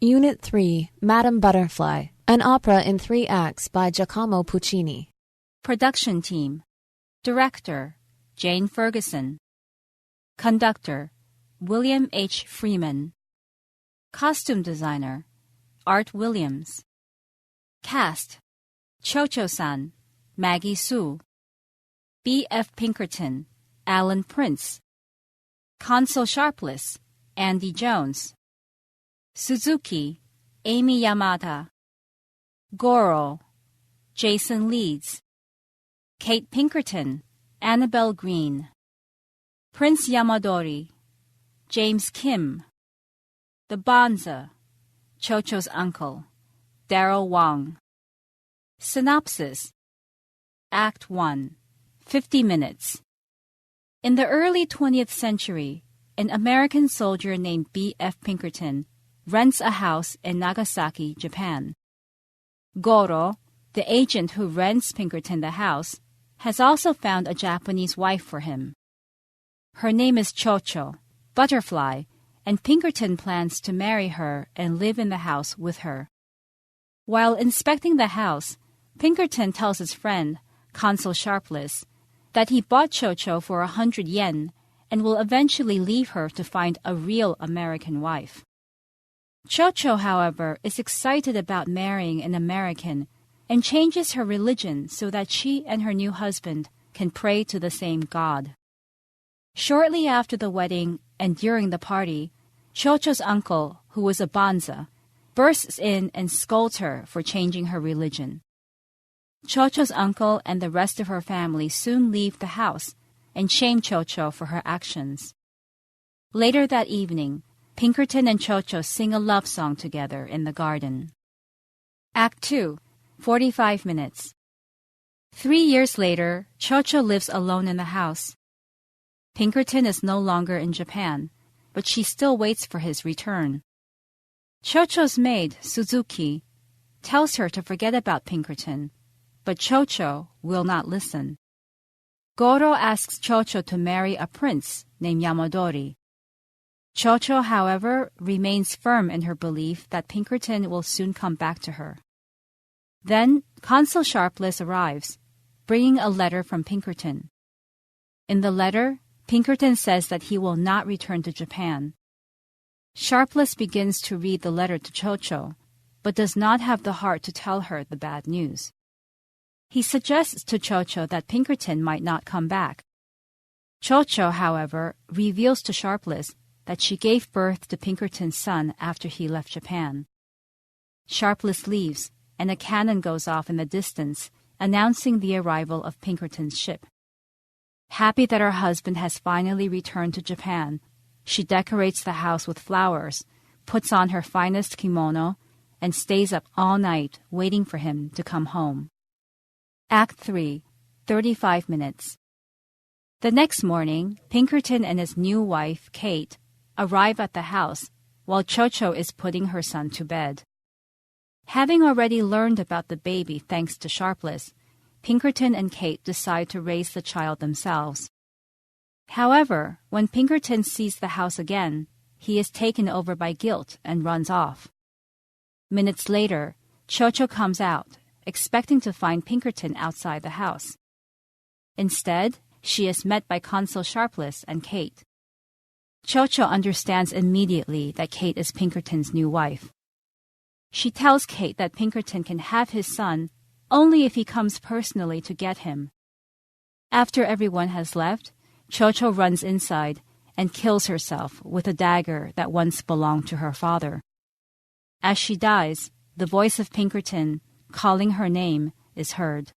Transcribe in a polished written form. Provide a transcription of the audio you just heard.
Unit 3, Madame Butterfly, an opera in 3 acts by Giacomo Puccini. Production team. Director, Jane Ferguson. Conductor, William H. Freeman. Costume designer, Art Williams. Cast, Cho-Cho-san, Maggie Sue. B.F. Pinkerton, Alan Prince. Consul Sharpless, Andy Jones. Suzuki, Amy Yamada. Goro, Jason Leeds. Kate Pinkerton, Annabelle Green. Prince Yamadori, James Kim. The Bonza, Cho-Cho's uncle, Darrell Wong. Synopsis. Act 1, 50 minutes. In the early 20th century, an American soldier named B.F. Pinkerton rents a house in Nagasaki, Japan. Goro, the agent who rents Pinkerton the house, has also found a Japanese wife for him. Her name is Cho-Cho, Butterfly, and Pinkerton plans to marry her and live in the house with her. While inspecting the house, Pinkerton tells his friend, Consul Sharpless, that he bought Cho-Cho for 100 yen and will eventually leave her to find a real American wife. Cho-Cho, however, is excited about marrying an American and changes her religion so that she and her new husband can pray to the same God. Shortly after the wedding and during the party, Cho-Cho's uncle, who was a bonza, bursts in and scolds her for changing her religion. Cho-Cho's uncle and the rest of her family soon leave the house and shame Cho-Cho for her actions. Later that evening, Pinkerton and Cho-Cho sing a love song together in the garden. Act 2, 45 minutes. 3 years later, Cho-Cho lives alone in the house. Pinkerton is no longer in Japan, but she still waits for his return. Cho-Cho's maid, Suzuki, tells her to forget about Pinkerton, but Cho-Cho will not listen. Goro asks Cho-Cho to marry a prince named Yamadori. Cho-Cho, however, remains firm in her belief that Pinkerton will soon come back to her. Then, Consul Sharpless arrives, bringing a letter from Pinkerton. In the letter, Pinkerton says that he will not return to Japan. Sharpless begins to read the letter to Cho-Cho, but does not have the heart to tell her the bad news. He suggests to Cho-Cho that Pinkerton might not come back. Cho-Cho, however, reveals to Sharpless that she gave birth to Pinkerton's son after he left Japan. Sharpless leaves, and a cannon goes off in the distance, announcing the arrival of Pinkerton's ship. Happy that her husband has finally returned to Japan, she decorates the house with flowers, puts on her finest kimono, and stays up all night waiting for him to come home. Act 3, 35 minutes. The next morning, Pinkerton and his new wife, Kate, arrive at the house while Cho-Cho is putting her son to bed. Having already learned about the baby thanks to Sharpless, Pinkerton and Kate decide to raise the child themselves. However, when Pinkerton sees the house again, he is taken over by guilt and runs off. Minutes later, Cho-Cho comes out, expecting to find Pinkerton outside the house. Instead, she is met by Consul Sharpless and Kate. Cho-Cho understands immediately that Kate is Pinkerton's new wife. She tells Kate that Pinkerton can have his son only if he comes personally to get him. After everyone has left, Cho-Cho runs inside and kills herself with a dagger that once belonged to her father. As she dies, the voice of Pinkerton, calling her name, is heard.